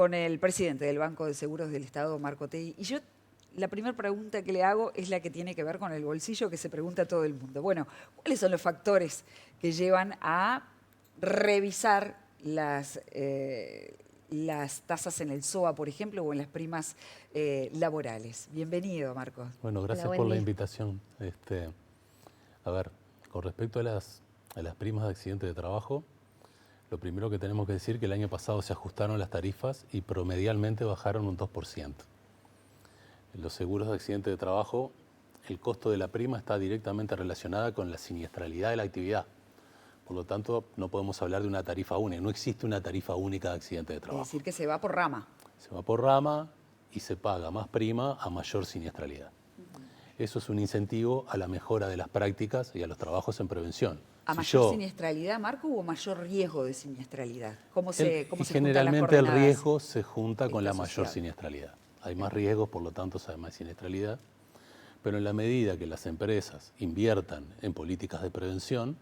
con el presidente del Banco de Seguros del Estado, Marco Otegui. Y yo, la primera pregunta que le hago es la que tiene que ver con el bolsillo, que se pregunta a todo el mundo. Bueno, ¿cuáles son los factores que llevan a revisar las tasas en el SOA, por ejemplo, o en las primas laborales? Bienvenido, Marcos. Bueno, gracias Hola, por buen la día. invitación. A ver, con respecto a las primas de accidente de trabajo, lo primero que tenemos que decir es que el año pasado se ajustaron las tarifas y promedialmente bajaron un 2%. En los seguros de accidente de trabajo, el costo de la prima está directamente relacionada con la siniestralidad de la actividad. Por lo tanto, no podemos hablar de una tarifa única. No existe una tarifa única de accidente de Es trabajo. decir, que se va por rama. Se va por rama y se paga más prima a mayor siniestralidad. Eso es un incentivo a la mejora de las prácticas y a los trabajos en prevención. ¿A mayor siniestralidad, Marco, o mayor riesgo de siniestralidad? ¿Cómo se juntan las generalmente el coordenadas? riesgo se junta con la mayor asociado. siniestralidad. Hay más riesgos, por lo tanto se hay más siniestralidad. Pero en la medida que las empresas inviertan en políticas de prevención,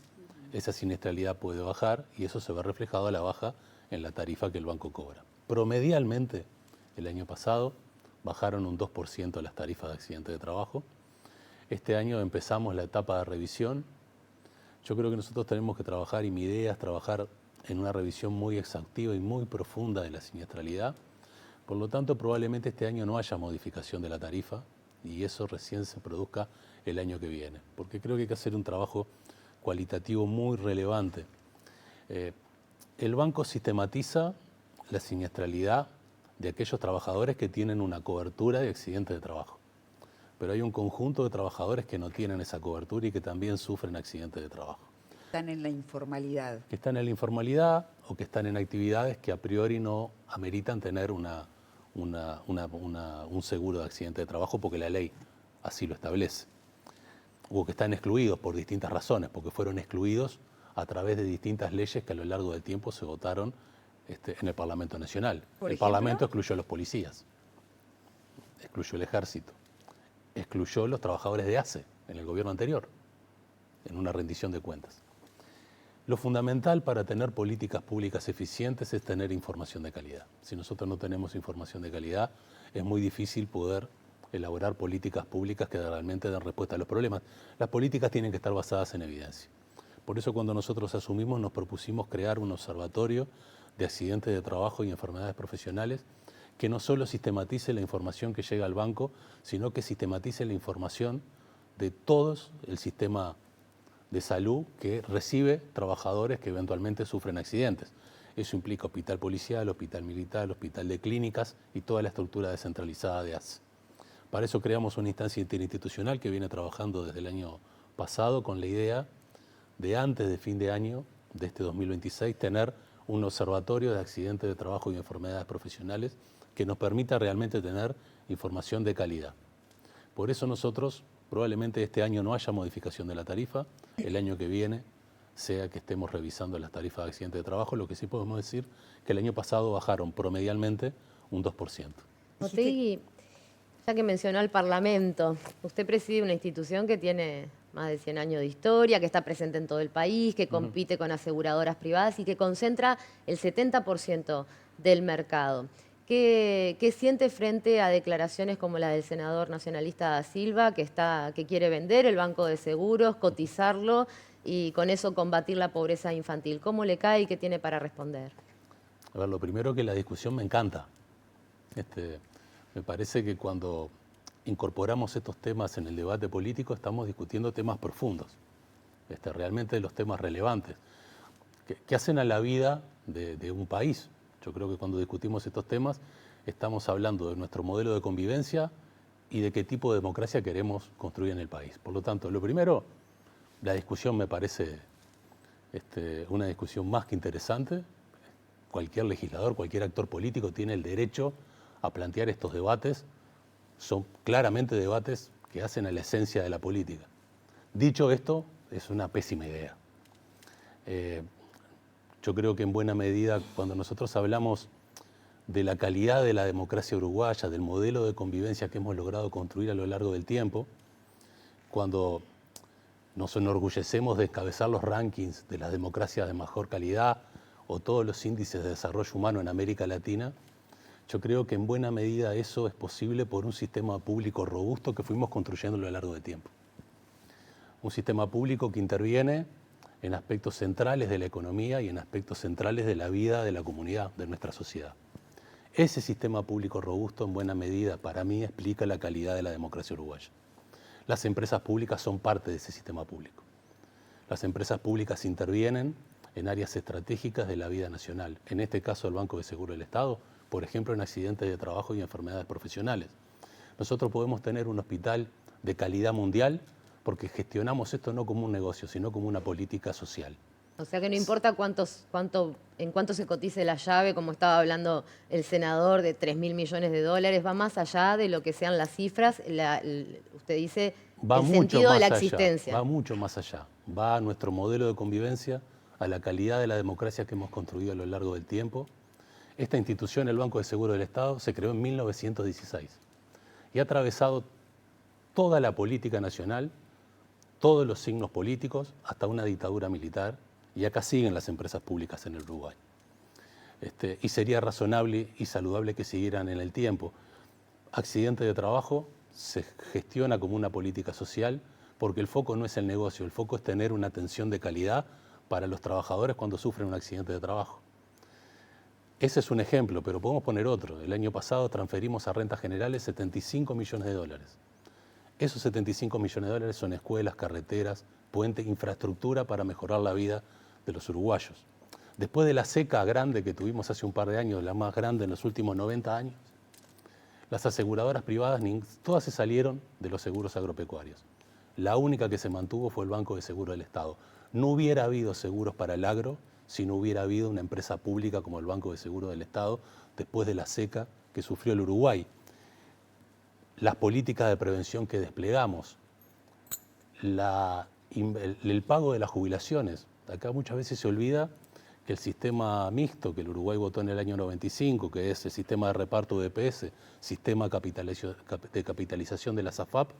esa siniestralidad puede bajar y eso se ve reflejado a la baja en la tarifa que el banco cobra. Promedialmente, el año pasado bajaron un 2% las tarifas de accidente de trabajo. Este año empezamos la etapa de revisión. Yo creo que nosotros tenemos que trabajar, y mi idea es trabajar en una revisión muy exhaustiva y muy profunda de la siniestralidad. Por lo tanto, probablemente este año no haya modificación de la tarifa y eso recién se produzca el año que viene, porque creo que hay que hacer un trabajo cualitativo muy relevante. El banco sistematiza la siniestralidad de aquellos trabajadores que tienen una cobertura de accidente de trabajo. Pero hay un conjunto de trabajadores que no tienen esa cobertura y que también sufren accidentes de trabajo. Están en la informalidad. Que están en la informalidad o que están en actividades que a priori no ameritan tener un seguro de accidente de trabajo porque la ley así lo establece. O que están excluidos por distintas razones, porque fueron excluidos a través de distintas leyes que a lo largo del tiempo se votaron en el Parlamento Nacional. El Parlamento excluyó a los policías, excluyó el ejército, excluyó a los trabajadores de ACE en el gobierno anterior, en una rendición de cuentas. Lo fundamental para tener políticas públicas eficientes es tener información de calidad. Si nosotros no tenemos información de calidad, es muy difícil poder elaborar políticas públicas que realmente den respuesta a los problemas. Las políticas tienen que estar basadas en evidencia. Por eso cuando nosotros asumimos nos propusimos crear un observatorio de accidentes de trabajo y enfermedades profesionales que no solo sistematice la información que llega al banco, sino que sistematice la información de todos el sistema de salud que recibe trabajadores que eventualmente sufren accidentes. Eso implica hospital policial, hospital militar, hospital de clínicas y toda la estructura descentralizada de ACE. Para eso creamos una instancia interinstitucional que viene trabajando desde el año pasado con la idea de antes de fin de año, de este 2026, tener un observatorio de accidentes de trabajo y enfermedades profesionales que nos permita realmente tener información de calidad. Por eso nosotros probablemente este año no haya modificación de la tarifa, el año que viene sea que estemos revisando las tarifas de accidente de trabajo, lo que sí podemos decir que el año pasado bajaron promedialmente un 2%. Otegui, ya que mencionó al Parlamento, usted preside una institución que tiene más de 100 años de historia, que está presente en todo el país, que compite con aseguradoras privadas y que concentra el 70% del mercado. ¿Qué siente frente a declaraciones como la del senador nacionalista Da Silva, que quiere vender el banco de seguros, cotizarlo y con eso combatir la pobreza infantil? ¿Cómo le cae y qué tiene para responder? A ver, lo primero que la discusión me encanta. Me parece que cuando incorporamos estos temas en el debate político estamos discutiendo temas profundos, realmente los temas relevantes, que hacen a la vida de un país. Yo creo que cuando discutimos estos temas estamos hablando de nuestro modelo de convivencia y de qué tipo de democracia queremos construir en el país. Por lo tanto, lo primero, la discusión me parece una discusión más que interesante. Cualquier legislador, cualquier actor político tiene el derecho a plantear estos debates. Son claramente debates que hacen a la esencia de la política. Dicho esto, es una pésima idea. Yo creo que en buena medida, cuando nosotros hablamos de la calidad de la democracia uruguaya, del modelo de convivencia que hemos logrado construir a lo largo del tiempo, cuando nos enorgullecemos de encabezar los rankings de las democracias de mejor calidad o todos los índices de desarrollo humano en América Latina, Yo creo que en buena medida eso es posible por un sistema público robusto que fuimos construyendo a lo largo del tiempo. Un sistema público que interviene en aspectos centrales de la economía y en aspectos centrales de la vida de la comunidad, de nuestra sociedad. Ese sistema público robusto, en buena medida, para mí, explica la calidad de la democracia uruguaya. Las empresas públicas son parte de ese sistema público. Las empresas públicas intervienen en áreas estratégicas de la vida nacional. En este caso, el Banco de Seguro del Estado, por ejemplo, en accidentes de trabajo y enfermedades profesionales. Nosotros podemos tener un hospital de calidad mundial porque gestionamos esto no como un negocio, sino como una política social. O sea que no importa en cuánto se cotice la llave, como estaba hablando el senador, de 3.000 millones de dólares, va más allá de lo que sean las cifras, usted dice, Va el mucho sentido de la más allá, existencia. va mucho más allá. Va a nuestro modelo de convivencia, a la calidad de la democracia que hemos construido a lo largo del tiempo. Esta institución, el Banco de Seguro del Estado, se creó en 1916 y ha atravesado toda la política nacional, todos los signos políticos, hasta una dictadura militar, y acá siguen las empresas públicas en el Uruguay. Y sería razonable y saludable que siguieran en el tiempo. Accidente de trabajo se gestiona como una política social porque el foco no es el negocio, el foco es tener una atención de calidad para los trabajadores cuando sufren un accidente de trabajo. Ese es un ejemplo, pero podemos poner otro. El año pasado transferimos a rentas generales 75 millones de dólares. Esos 75 millones de dólares son escuelas, carreteras, puentes, infraestructura para mejorar la vida de los uruguayos. Después de la seca grande que tuvimos hace un par de años, la más grande en los últimos 90 años, las aseguradoras privadas todas se salieron de los seguros agropecuarios. La única que se mantuvo fue el Banco de Seguro del Estado. No hubiera habido seguros para el agro si no hubiera habido una empresa pública como el Banco de Seguro del Estado después de la seca que sufrió el Uruguay. Las políticas de prevención que desplegamos, el pago de las jubilaciones. Acá muchas veces se olvida que el sistema mixto que el Uruguay votó en el año 95, que es el sistema de reparto de EPS, sistema de capitalización de las AFAP,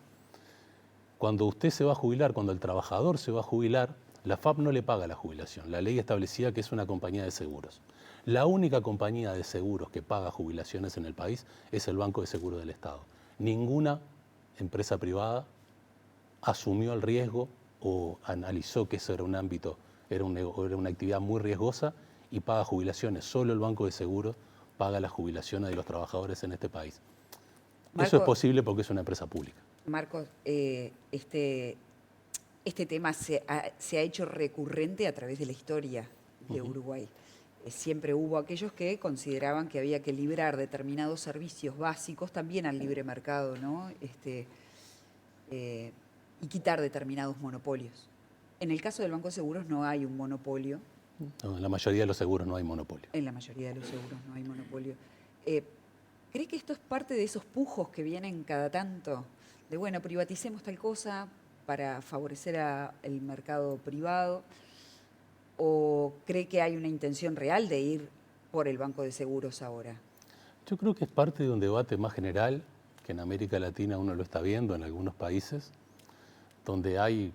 cuando usted se va a jubilar, cuando el trabajador se va a jubilar, la AFAP no le paga la jubilación. La ley establecía que es una compañía de seguros. La única compañía de seguros que paga jubilaciones en el país es el Banco de Seguro del Estado. Ninguna empresa privada asumió el riesgo o analizó que eso era un ámbito, era una actividad muy riesgosa y paga jubilaciones. Solo el Banco de Seguros paga las jubilaciones de los trabajadores en este país. Marco, eso es posible porque es una empresa pública. Marcos, este tema se ha hecho recurrente a través de la historia de Uruguay. Siempre hubo aquellos que consideraban que había que librar determinados servicios básicos también al libre mercado, ¿no? Y quitar determinados monopolios. En el caso del Banco de Seguros no hay un monopolio. No, en la mayoría de los seguros no hay monopolio. En la mayoría de los seguros no hay monopolio. ¿Cree que esto es parte de esos pujos que vienen cada tanto? De, bueno, privaticemos tal cosa para favorecer al mercado privado. ¿O cree que hay una intención real de ir por el Banco de Seguros ahora? Yo creo que es parte de un debate más general, que en América Latina uno lo está viendo en algunos países, donde hay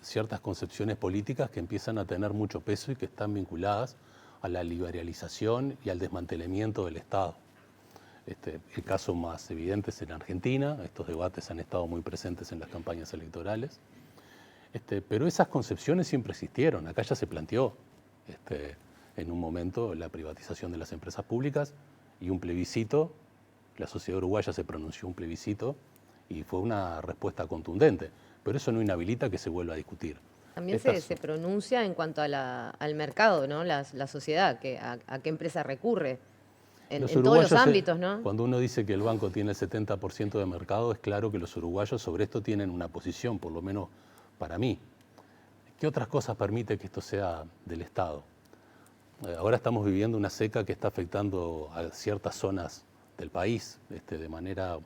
ciertas concepciones políticas que empiezan a tener mucho peso y que están vinculadas a la liberalización y al desmantelamiento del Estado. El caso más evidente es en Argentina. Estos debates han estado muy presentes en las campañas electorales. Pero esas concepciones siempre existieron. Acá ya se planteó en un momento la privatización de las empresas públicas y un plebiscito. La sociedad uruguaya se pronunció un plebiscito y fue una respuesta contundente. Pero eso no inhabilita que se vuelva a discutir. También se pronuncia en cuanto al mercado, ¿no? La sociedad, a qué empresa recurre. En todos los ámbitos, ¿no? Cuando uno dice que el banco tiene el 70% de mercado, es claro que los uruguayos sobre esto tienen una posición, por lo menos para mí. ¿Qué otras cosas permite que esto sea del Estado? Ahora estamos viviendo una seca que está afectando a ciertas zonas del país de manera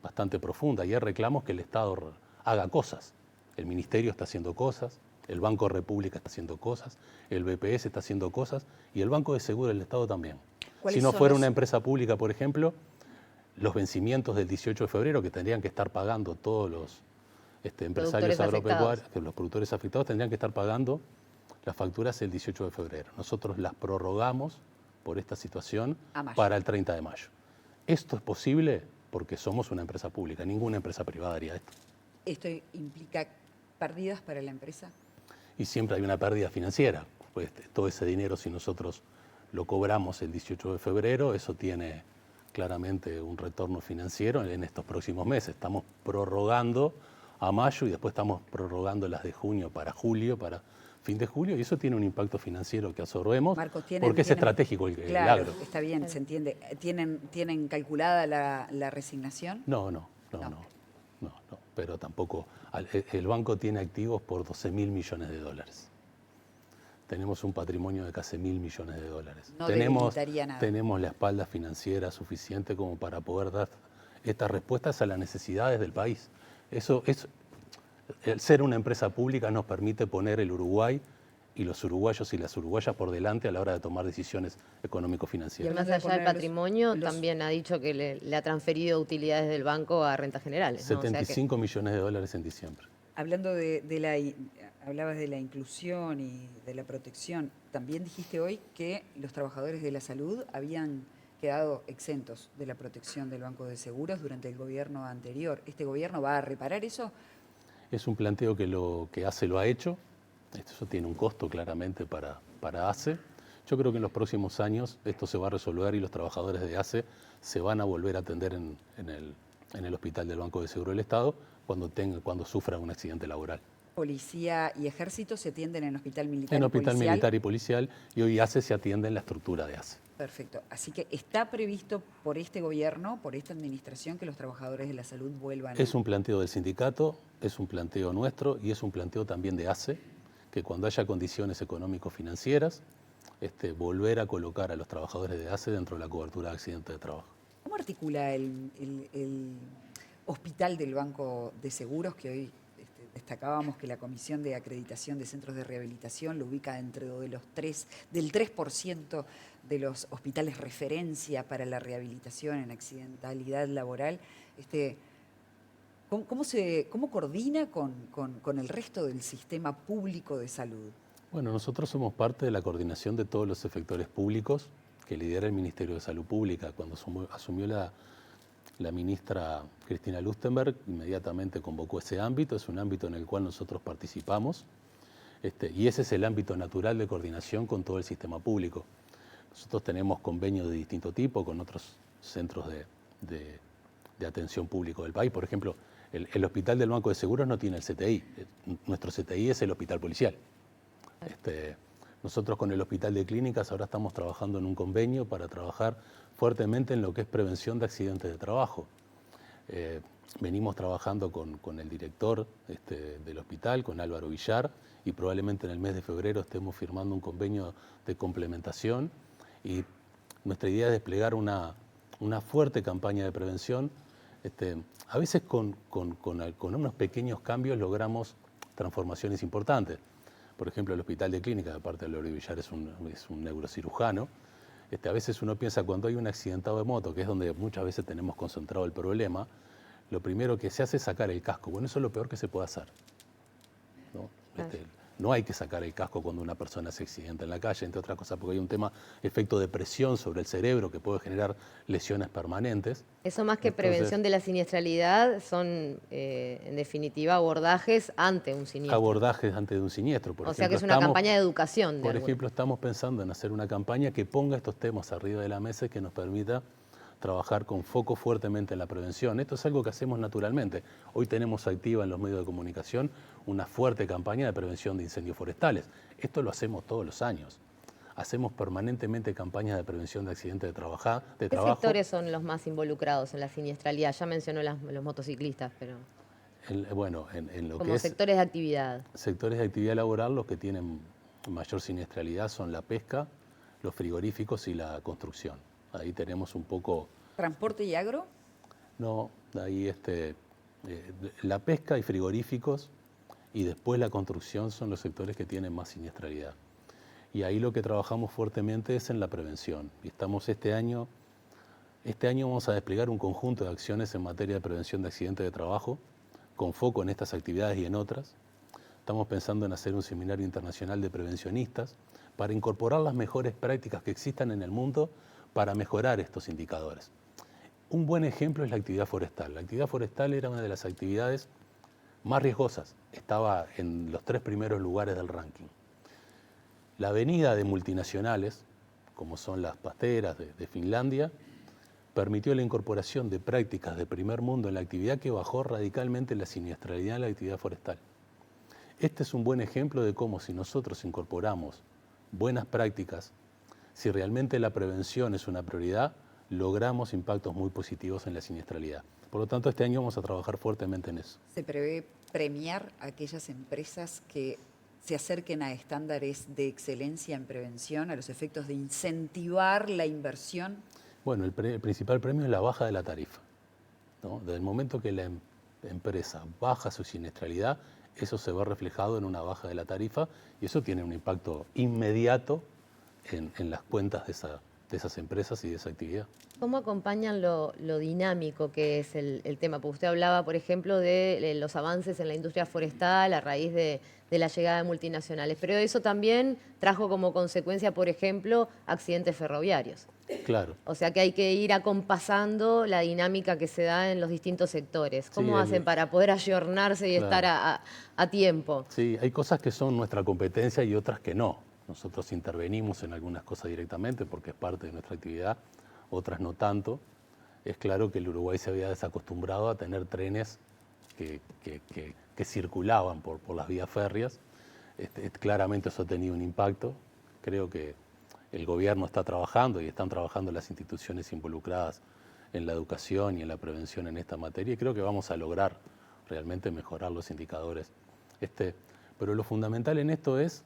bastante profunda y hay reclamos que el Estado haga cosas. El Ministerio está haciendo cosas, el Banco República está haciendo cosas, el BPS está haciendo cosas y el Banco de Seguro del Estado también. Si no fuera una empresa pública, por ejemplo, los vencimientos del 18 de febrero que tendrían que estar pagando todos los empresarios agropecuarios, que los productores afectados tendrían que estar pagando las facturas el 18 de febrero. Nosotros las prorrogamos por esta situación A mayo. para el 30 de mayo. Esto es posible porque somos una empresa pública, ninguna empresa privada haría esto. ¿Esto implica pérdidas para la empresa? Y siempre hay una pérdida financiera, pues todo ese dinero, si nosotros lo cobramos el 18 de febrero, eso tiene claramente un retorno financiero en estos próximos meses. Estamos prorrogando a mayo y después estamos prorrogando las de junio para julio, para fin de julio, y eso tiene un impacto financiero que absorbemos Marcos, porque es estratégico el claro, agro. está bien, se entiende. ¿Tienen calculada la resignación? No, pero tampoco. El banco tiene activos por 12.000 millones de dólares. Tenemos un patrimonio de casi 1.000 millones de dólares. No debilitaría nada. Tenemos la espalda financiera suficiente como para poder dar estas respuestas a las necesidades del país. El ser una empresa pública nos permite poner el Uruguay y los uruguayos y las uruguayas por delante a la hora de tomar decisiones Y económico-financieras. más allá del patrimonio, también ha dicho que le ha transferido utilidades del banco a rentas generales, ¿no? 75 millones de dólares en diciembre. Hablando hablabas de la inclusión y de la protección, también dijiste hoy que los trabajadores de la salud habían quedado exentos de la protección del Banco de Seguros durante el gobierno anterior. ¿Este gobierno va a reparar eso? Es un planteo que ACE lo ha hecho. Eso tiene un costo claramente para ACE. Yo creo que en los próximos años esto se va a resolver y los trabajadores de ACE se van a volver a atender en el hospital del Banco de Seguro del Estado cuando sufran un accidente laboral. Policía y ejército se atienden en hospital militar En y hospital policial. militar y policial, y hoy ACE se atiende en la estructura de ACE. Perfecto. Así que está previsto por este gobierno, por esta administración, que los trabajadores de la salud vuelvan. Es un planteo del sindicato, es un planteo nuestro y es un planteo también de ACE, que cuando haya condiciones económico-financieras, volver a colocar a los trabajadores de ACE dentro de la cobertura de accidentes de trabajo. ¿Cómo articula el hospital del Banco de Seguros, que hoy destacábamos que la Comisión de Acreditación de Centros de Rehabilitación lo ubica dentro de del 3% de los hospitales referencia para la rehabilitación en accidentalidad laboral? ¿Cómo coordina con el resto del sistema público de salud? Bueno, nosotros somos parte de la coordinación de todos los efectores públicos que lidera el Ministerio de Salud Pública. Cuando asumió la ministra Cristina Lustenberg, inmediatamente convocó ese ámbito. Es un ámbito en el cual nosotros participamos y ese es el ámbito natural de coordinación con todo el sistema público. Nosotros tenemos convenios de distinto tipo con otros centros de atención público del país. Por ejemplo, el Hospital del Banco de Seguros no tiene el CTI. Nuestro CTI es el Hospital Policial. Nosotros con el Hospital de Clínicas ahora estamos trabajando en un convenio para trabajar fuertemente en lo que es prevención de accidentes de trabajo. Venimos trabajando con el director del hospital, con Álvaro Villar, y probablemente en el mes de febrero estemos firmando un convenio de complementación, y nuestra idea es desplegar una fuerte campaña de prevención. A veces con unos pequeños cambios logramos transformaciones importantes. Por ejemplo, el Hospital de Clínicas, aparte de Álvaro Villar, es un neurocirujano. A veces uno piensa cuando hay un accidentado de moto, que es donde muchas veces tenemos concentrado el problema, lo primero que se hace es sacar el casco. Bueno, eso es lo peor que se puede hacer, ¿no? Claro. No hay que sacar el casco cuando una persona se accidenta en la calle, entre otras cosas porque hay un efecto de presión sobre el cerebro que puede generar lesiones permanentes. Eso más que prevención de la siniestralidad son, en definitiva, abordajes ante un siniestro. Abordajes antes de un siniestro. O sea que es una campaña de educación. Por ejemplo, estamos pensando en hacer una campaña que ponga estos temas arriba de la mesa y que nos permita trabajar con foco fuertemente en la prevención. Esto es algo que hacemos naturalmente. Hoy tenemos activa en los medios de comunicación una fuerte campaña de prevención de incendios forestales. Esto lo hacemos todos los años. Hacemos permanentemente campañas de prevención de accidentes de trabajo. ¿Qué sectores son los más involucrados en la siniestralidad? Ya mencionó los motociclistas, pero... en lo como que es sectores de actividad. Sectores de actividad laboral, los que tienen mayor siniestralidad son la pesca, los frigoríficos y la construcción. Ahí tenemos un poco... ¿Transporte y agro? No, ahí la pesca y frigoríficos y después la construcción son los sectores que tienen más siniestralidad. Y ahí lo que trabajamos fuertemente es en la prevención. Y estamos este año vamos a desplegar un conjunto de acciones en materia de prevención de accidentes de trabajo, con foco en estas actividades y en otras. Estamos pensando en hacer un seminario internacional de prevencionistas para incorporar las mejores prácticas que existan en el mundo para mejorar estos indicadores. Un buen ejemplo es la actividad forestal. La actividad forestal era una de las actividades más riesgosas. Estaba en los 3 primeros lugares del ranking. La venida de multinacionales, como son las pasteras de Finlandia, permitió la incorporación de prácticas de primer mundo en la actividad que bajó radicalmente la siniestralidad en la actividad forestal. Este es un buen ejemplo de cómo si nosotros incorporamos buenas prácticas, si realmente la prevención es una prioridad, logramos impactos muy positivos en la siniestralidad. Por lo tanto, este año vamos a trabajar fuertemente en eso. ¿Se prevé premiar a aquellas empresas que se acerquen a estándares de excelencia en prevención, a los efectos de incentivar la inversión? Bueno, el principal premio es la baja de la tarifa, ¿no? Desde el momento que la empresa baja su siniestralidad, eso se ve reflejado en una baja de la tarifa y eso tiene un impacto inmediato en las cuentas de esas empresas y de esa actividad. ¿Cómo acompañan lo dinámico que es el tema? Porque usted hablaba, por ejemplo, de los avances en la industria forestal a raíz de la llegada de multinacionales, pero eso también trajo como consecuencia, por ejemplo, accidentes ferroviarios. Claro. O sea que hay que ir acompasando la dinámica que se da en los distintos sectores. ¿Cómo hacen para poder ayornarse y estar a tiempo? Sí, hay cosas que son nuestra competencia y otras que no. Nosotros intervenimos en algunas cosas directamente porque es parte de nuestra actividad, otras no tanto. Es claro que el Uruguay se había desacostumbrado a tener trenes que circulaban por las vías férreas. Claramente eso ha tenido un impacto. Creo que el gobierno está trabajando y están trabajando las instituciones involucradas en la educación y en la prevención en esta materia y creo que vamos a lograr realmente mejorar los indicadores. Pero lo fundamental en esto es,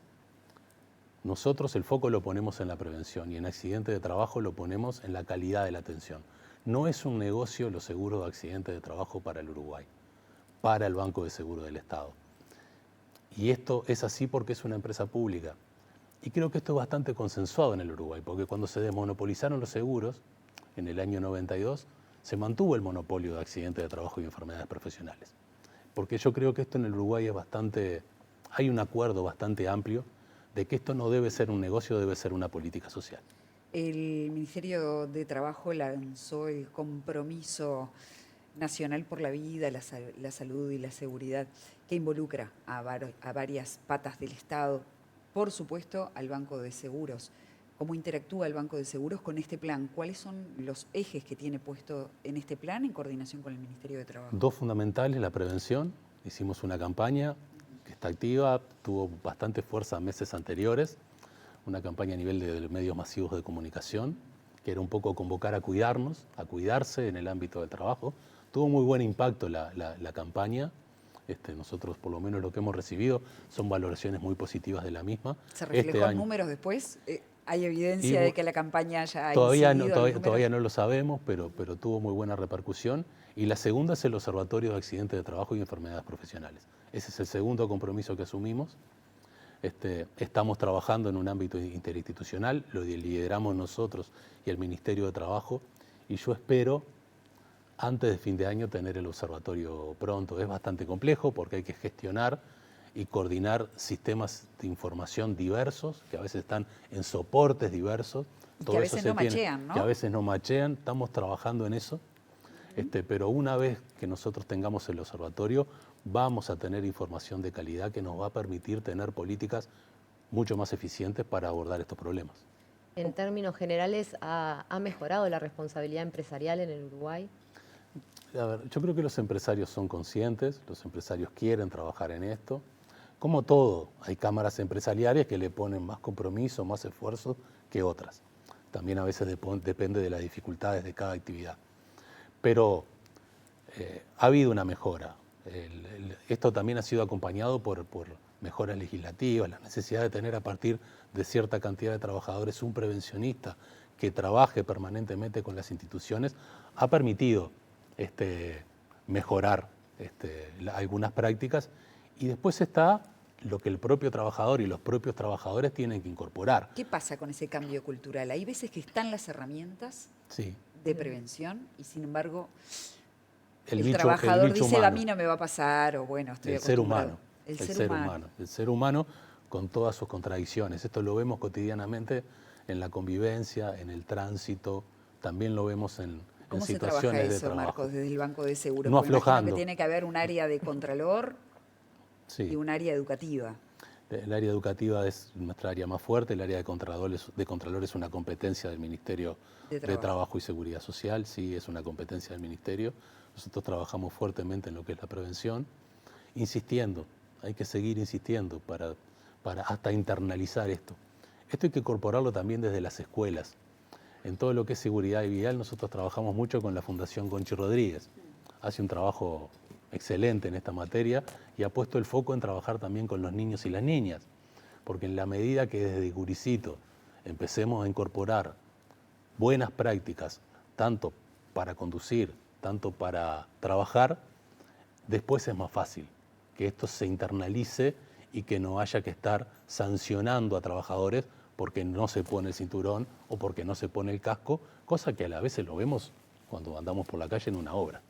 nosotros el foco lo ponemos en la prevención y en accidentes de trabajo lo ponemos en la calidad de la atención. No es un negocio los seguros de accidentes de trabajo para el Uruguay, para el Banco de Seguro del Estado. Y esto es así porque es una empresa pública. Y creo que esto es bastante consensuado en el Uruguay, porque cuando se desmonopolizaron los seguros, en el año 92, se mantuvo el monopolio de accidentes de trabajo y enfermedades profesionales. Porque yo creo que esto en el Uruguay es hay un acuerdo bastante amplio de que esto no debe ser un negocio, debe ser una política social. El Ministerio de Trabajo lanzó el Compromiso Nacional por la Vida, la Salud y la Seguridad, que involucra a varias patas del Estado, por supuesto al Banco de Seguros. ¿Cómo interactúa el Banco de Seguros con este plan? ¿Cuáles son los ejes que tiene puesto en este plan en coordinación con el Ministerio de Trabajo? 2 fundamentales, la prevención. Hicimos una campaña que está activa, tuvo bastante fuerza meses anteriores, una campaña a nivel de medios masivos de comunicación, que era un poco convocar a cuidarnos, a cuidarse en el ámbito del trabajo. Tuvo muy buen impacto la campaña. Nosotros, por lo menos lo que hemos recibido, son valoraciones muy positivas de la misma. ¿Se reflejó en números después? ¿Hay evidencia de que la campaña haya todavía incidido no lo sabemos, pero tuvo muy buena repercusión. Y la segunda es el Observatorio de Accidentes de Trabajo y Enfermedades Profesionales. Ese es el segundo compromiso que asumimos. Estamos trabajando en un ámbito interinstitucional, lo lideramos nosotros y el Ministerio de Trabajo, y yo espero, antes de fin de año, tener el observatorio pronto. Es bastante complejo porque hay que gestionar y coordinar sistemas de información diversos, que a veces están en soportes diversos. Y que a veces no machean, ¿no? Que a veces no machean, estamos trabajando en eso. Pero una vez que nosotros tengamos el observatorio, vamos a tener información de calidad que nos va a permitir tener políticas mucho más eficientes para abordar estos problemas. En términos generales, ¿ha mejorado la responsabilidad empresarial en el Uruguay? A ver, yo creo que los empresarios son conscientes, los empresarios quieren trabajar en esto. Como todo, hay cámaras empresariales que le ponen más compromiso, más esfuerzo que otras. También a veces depende de las dificultades de cada actividad. Pero ha habido una mejora. Esto también ha sido acompañado por mejoras legislativas, la necesidad de tener a partir de cierta cantidad de trabajadores un prevencionista que trabaje permanentemente con las instituciones, ha permitido mejorar algunas prácticas. Y después está lo que el propio trabajador y los propios trabajadores tienen que incorporar. ¿Qué pasa con ese cambio cultural? Hay veces que están las herramientas de prevención y sin embargo el trabajador dice, a mí no me va a pasar, o bueno, estoy acostumbrado. El ser humano, con todas sus contradicciones. Esto lo vemos cotidianamente en la convivencia, en el tránsito, también lo vemos en ¿Cómo se trabaja situaciones de eso, trabajo. Marcos, desde el Banco de Seguros? No Porque imagino aflojando. que tiene que haber un área de contralor Sí. y un área educativa. El área educativa es nuestra área más fuerte, el área de contralor es una competencia del Ministerio De de Trabajo. Trabajo y Seguridad Social, sí, es una competencia del Ministerio. Nosotros trabajamos fuertemente en lo que es la prevención, insistiendo, hay que seguir insistiendo para hasta internalizar esto. Esto hay que incorporarlo también desde las escuelas. En todo lo que es seguridad vial, nosotros trabajamos mucho con la Fundación Conchi Rodríguez. Hace un trabajo excelente en esta materia y ha puesto el foco en trabajar también con los niños y las niñas. Porque en la medida que desde Curicito empecemos a incorporar buenas prácticas, tanto para conducir, tanto para trabajar, después es más fácil que esto se internalice y que no haya que estar sancionando a trabajadores porque no se pone el cinturón o porque no se pone el casco, cosa que a la vez lo vemos cuando andamos por la calle en una obra.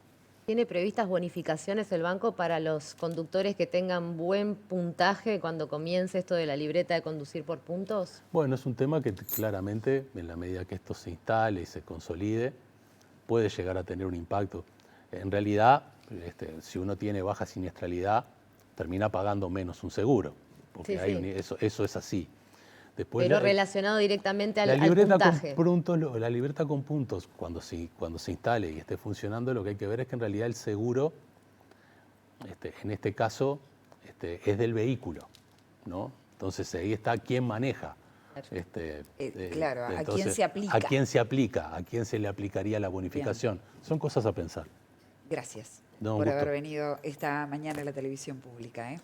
¿Tiene previstas bonificaciones el banco para los conductores que tengan buen puntaje cuando comience esto de la libreta de conducir por puntos? Bueno, es un tema que claramente, en la medida que esto se instale y se consolide, puede llegar a tener un impacto. En realidad, si uno tiene baja siniestralidad, termina pagando menos un seguro, porque Sí, hay sí. eso es así. Después, Pero relacionado directamente al, la al libreta puntaje. con puntos, la libreta con puntos, cuando se instale y esté funcionando, lo que hay que ver es que en realidad el seguro, en este caso, es del vehículo, ¿no? Entonces ahí está quién maneja. Claro, ¿a Entonces, quién se aplica? ¿A quién se aplica? ¿A quién se le aplicaría la bonificación? Son cosas a pensar. Gracias No, un por gusto. haber venido esta mañana a la televisión pública.